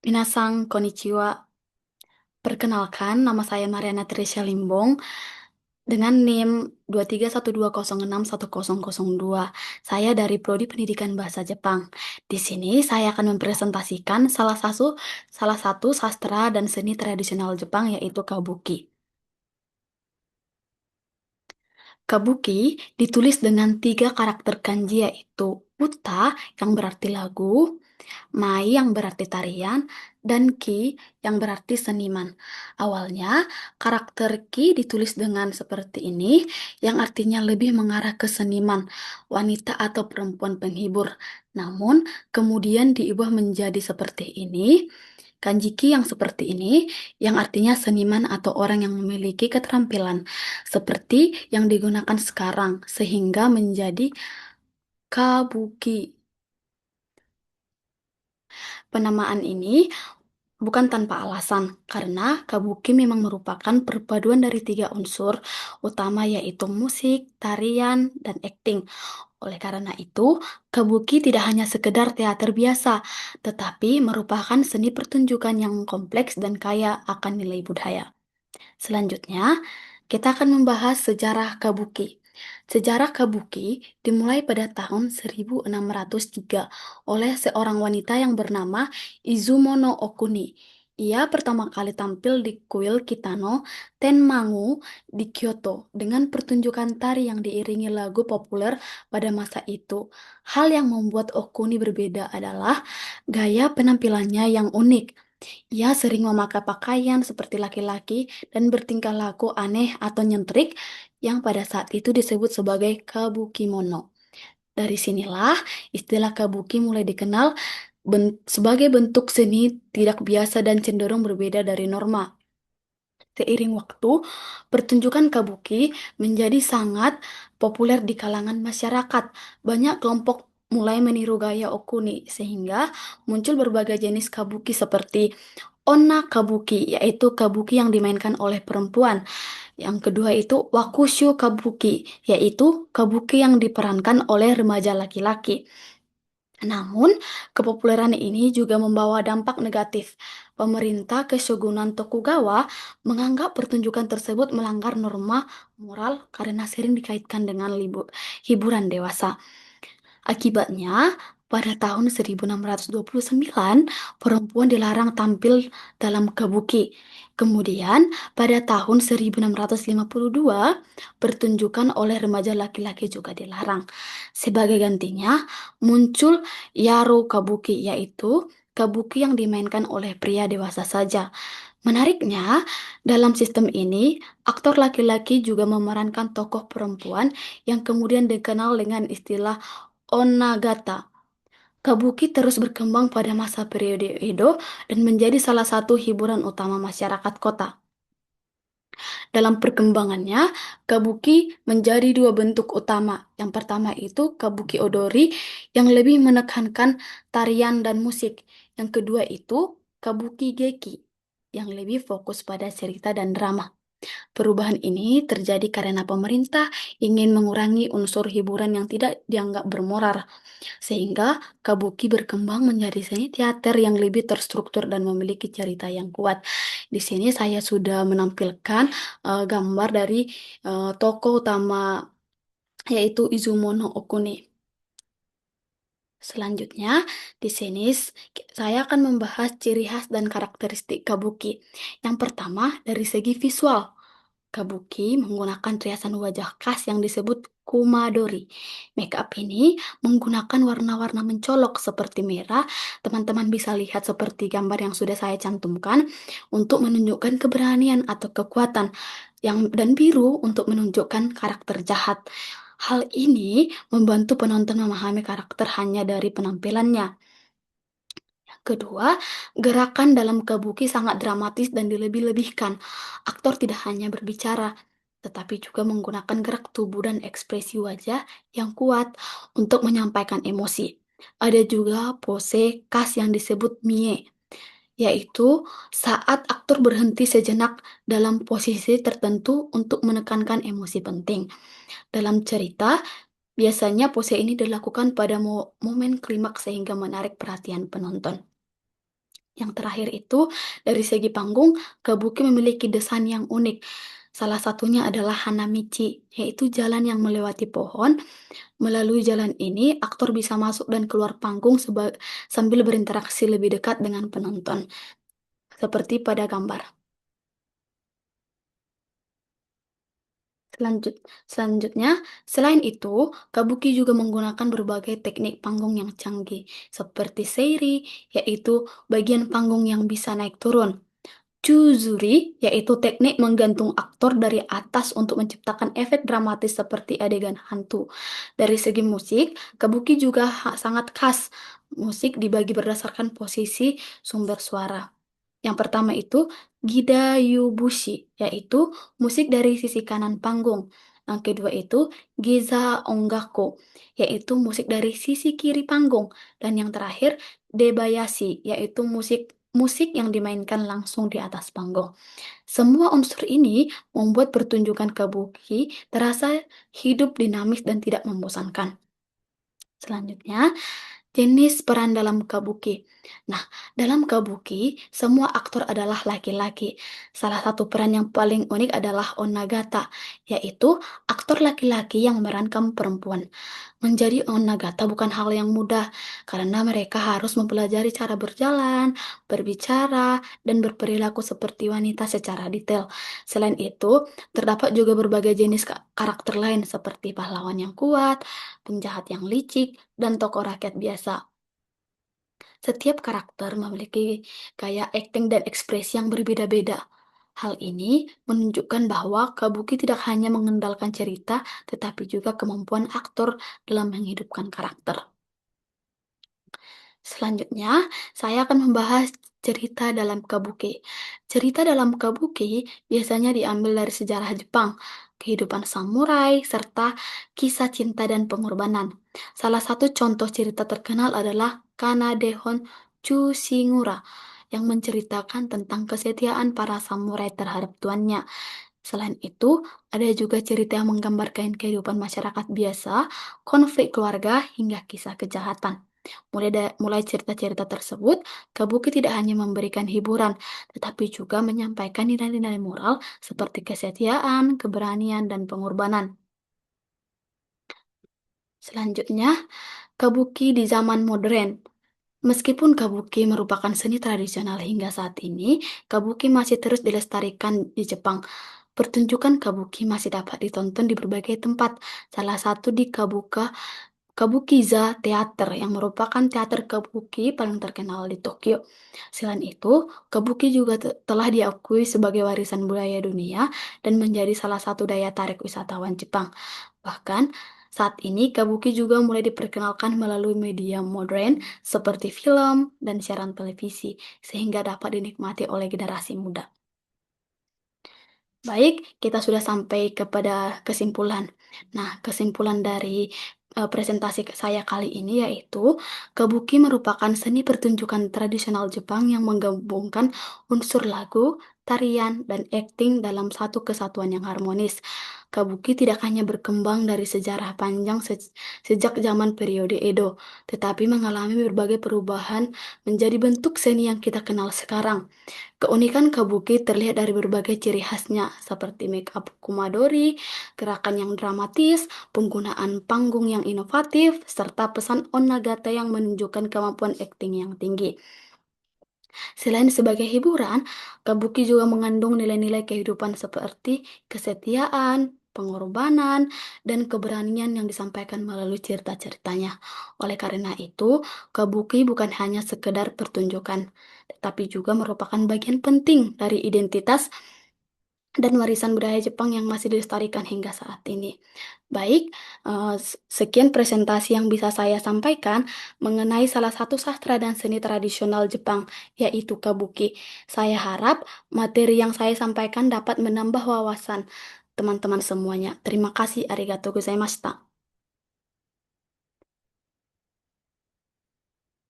Minasang konnichiwa. Perkenalkan, nama saya Mariana Tricia Limbong dengan NIM 23120610002. Saya dari Prodi Pendidikan Bahasa Jepang. Di sini saya akan mempresentasikan salah satu sastra dan seni tradisional Jepang yaitu kabuki. Kabuki ditulis dengan 3 karakter kanji yaitu uta yang berarti lagu, mai yang berarti tarian, dan ki yang berarti seniman. Awalnya, karakter ki ditulis dengan seperti ini, yang artinya lebih mengarah ke seniman, wanita atau perempuan penghibur. Namun, kemudian diubah menjadi seperti ini, kanji ki yang seperti ini, yang artinya seniman atau orang yang memiliki keterampilan, seperti yang digunakan sekarang, sehingga menjadi kabuki. Penamaan ini bukan tanpa alasan, karena kabuki memang merupakan perpaduan dari 3 unsur utama yaitu musik, tarian, dan akting. Oleh karena itu, kabuki tidak hanya sekedar teater biasa, tetapi merupakan seni pertunjukan yang kompleks dan kaya akan nilai budaya. Selanjutnya, kita akan membahas sejarah kabuki. Sejarah kabuki dimulai pada tahun 1603 oleh seorang wanita yang bernama Izumo no Okuni. Ia pertama kali tampil di kuil Kitano Tenmangu di Kyoto dengan pertunjukan tari yang diiringi lagu populer pada masa itu. Hal yang membuat Okuni berbeda adalah gaya penampilannya yang unik. Ia sering memakai pakaian seperti laki-laki dan bertingkah laku aneh atau nyentrik yang pada saat itu disebut sebagai kabukimono. Dari sinilah istilah kabuki mulai dikenal sebagai bentuk seni tidak biasa dan cenderung berbeda dari norma. Seiring waktu, pertunjukan kabuki menjadi sangat populer di kalangan masyarakat. Banyak kelompok mulai meniru gaya Okuni, sehingga muncul berbagai jenis kabuki seperti Onna kabuki, yaitu kabuki yang dimainkan oleh perempuan. Yang kedua itu Wakushu kabuki, yaitu kabuki yang diperankan oleh remaja laki-laki. Namun, kepopuleran ini juga membawa dampak negatif. Pemerintah Keshogunan Tokugawa menganggap pertunjukan tersebut melanggar norma moral karena sering dikaitkan dengan hiburan dewasa. Akibatnya, pada tahun 1629, perempuan dilarang tampil dalam kabuki. Kemudian, pada tahun 1652, pertunjukan oleh remaja laki-laki juga dilarang. Sebagai gantinya, muncul Yaro Kabuki, yaitu kabuki yang dimainkan oleh pria dewasa saja. Menariknya, dalam sistem ini, aktor laki-laki juga memerankan tokoh perempuan yang kemudian dikenal dengan istilah Onagata. Kabuki terus berkembang pada masa periode Edo dan menjadi salah satu hiburan utama masyarakat kota. Dalam perkembangannya, kabuki menjadi 2 bentuk utama. Yang pertama itu kabuki odori yang lebih menekankan tarian dan musik. Yang kedua itu kabuki geki yang lebih fokus pada cerita dan drama. Perubahan ini terjadi karena pemerintah ingin mengurangi unsur hiburan yang tidak dianggap bermoral, sehingga kabuki berkembang menjadi seni teater yang lebih terstruktur dan memiliki cerita yang kuat. Di sini saya sudah menampilkan gambar dari tokoh utama yaitu Izumono Okune. Selanjutnya, di sini saya akan membahas ciri khas dan karakteristik kabuki. Yang pertama, dari segi visual. Kabuki menggunakan riasan wajah khas yang disebut kumadori. Makeup ini menggunakan warna-warna mencolok seperti merah. Teman-teman bisa lihat seperti gambar yang sudah saya cantumkan untuk menunjukkan keberanian atau kekuatan dan biru untuk menunjukkan karakter jahat. Hal ini membantu penonton memahami karakter hanya dari penampilannya. Kedua, gerakan dalam kabuki sangat dramatis dan dilebih-lebihkan. Aktor tidak hanya berbicara, tetapi juga menggunakan gerak tubuh dan ekspresi wajah yang kuat untuk menyampaikan emosi. Ada juga pose khas yang disebut mie, yaitu saat aktor berhenti sejenak dalam posisi tertentu untuk menekankan emosi penting. Dalam cerita, biasanya pose ini dilakukan pada momen klimaks sehingga menarik perhatian penonton. Yang terakhir itu, dari segi panggung, kabuki memiliki desain yang unik. Salah satunya adalah hanamichi, yaitu jalan yang melewati pohon. Melalui jalan ini, aktor bisa masuk dan keluar panggung sambil berinteraksi lebih dekat dengan penonton, seperti pada gambar. Selanjut Selanjutnya, selain itu, kabuki juga menggunakan berbagai teknik panggung yang canggih, seperti seiri, yaitu bagian panggung yang bisa naik turun. Chuzuri, yaitu teknik menggantung aktor dari atas untuk menciptakan efek dramatis seperti adegan hantu. Dari segi musik, kabuki juga sangat khas. Musik dibagi berdasarkan posisi sumber suara. Yang pertama itu Gidayubushi, yaitu musik dari sisi kanan panggung. Yang kedua itu Giza Ongako, yaitu musik dari sisi kiri panggung. Dan yang terakhir Debayashi, yaitu musik musik yang dimainkan langsung di atas panggung. Semua unsur ini membuat pertunjukan kabuki terasa hidup, dinamis, dan tidak membosankan. Selanjutnya, jenis peran dalam kabuki. Nah, dalam kabuki, semua aktor adalah laki-laki. Salah satu peran yang paling unik adalah onagata, yaitu aktor laki-laki yang memerankan perempuan. Menjadi Onagata bukan hal yang mudah, karena mereka harus mempelajari cara berjalan, berbicara, dan berperilaku seperti wanita secara detail. Selain itu, terdapat juga berbagai jenis karakter lain seperti pahlawan yang kuat, penjahat yang licik, dan tokoh rakyat biasa. Setiap karakter memiliki gaya akting dan ekspresi yang berbeda-beda. Hal ini menunjukkan bahwa kabuki tidak hanya mengandalkan cerita, tetapi juga kemampuan aktor dalam menghidupkan karakter. Selanjutnya, saya akan membahas cerita dalam kabuki. Cerita dalam kabuki biasanya diambil dari sejarah Jepang, kehidupan samurai, serta kisah cinta dan pengorbanan. Salah satu contoh cerita terkenal adalah Kanadehon Chushingura yang menceritakan tentang kesetiaan para samurai terhadap tuannya. Selain itu, ada juga cerita yang menggambarkan kehidupan masyarakat biasa, konflik keluarga, hingga kisah kejahatan. Mulai cerita-cerita tersebut, Kabuki tidak hanya memberikan hiburan, tetapi juga menyampaikan nilai-nilai moral seperti kesetiaan, keberanian, dan pengorbanan. Selanjutnya, Kabuki di zaman modern. Meskipun kabuki merupakan seni tradisional hingga saat ini, kabuki masih terus dilestarikan di Jepang. Pertunjukan kabuki masih dapat ditonton di berbagai tempat, salah satu di Kabukiza Theater yang merupakan teater kabuki paling terkenal di Tokyo. Selain itu, kabuki juga telah diakui sebagai warisan budaya dunia dan menjadi salah satu daya tarik wisatawan Jepang. Bahkan, saat ini kabuki juga mulai diperkenalkan melalui media modern seperti film dan siaran televisi, sehingga dapat dinikmati oleh generasi muda. Baik, kita sudah sampai kepada kesimpulan. Nah, kesimpulan dari presentasi saya kali ini yaitu kabuki merupakan seni pertunjukan tradisional Jepang yang menggabungkan unsur lagu, tarian, dan akting dalam satu kesatuan yang harmonis. Kabuki tidak hanya berkembang dari sejarah panjang sejak zaman periode Edo, tetapi mengalami berbagai perubahan menjadi bentuk seni yang kita kenal sekarang. Keunikan kabuki terlihat dari berbagai ciri khasnya, seperti make up kumadori, gerakan yang dramatis, penggunaan panggung yang inovatif, serta pesan Onagata yang menunjukkan kemampuan akting yang tinggi. Selain sebagai hiburan, kabuki juga mengandung nilai-nilai kehidupan seperti kesetiaan, pengorbanan, dan keberanian yang disampaikan melalui cerita-ceritanya. Oleh karena itu, kabuki bukan hanya sekedar pertunjukan, tetapi juga merupakan bagian penting dari identitas dan warisan budaya Jepang yang masih dilestarikan hingga saat ini. Baik, sekian presentasi yang bisa saya sampaikan mengenai salah satu sastra dan seni tradisional Jepang, yaitu kabuki. Saya harap materi yang saya sampaikan dapat menambah wawasan teman-teman semuanya. Terima kasih, arigatou gozaimashita.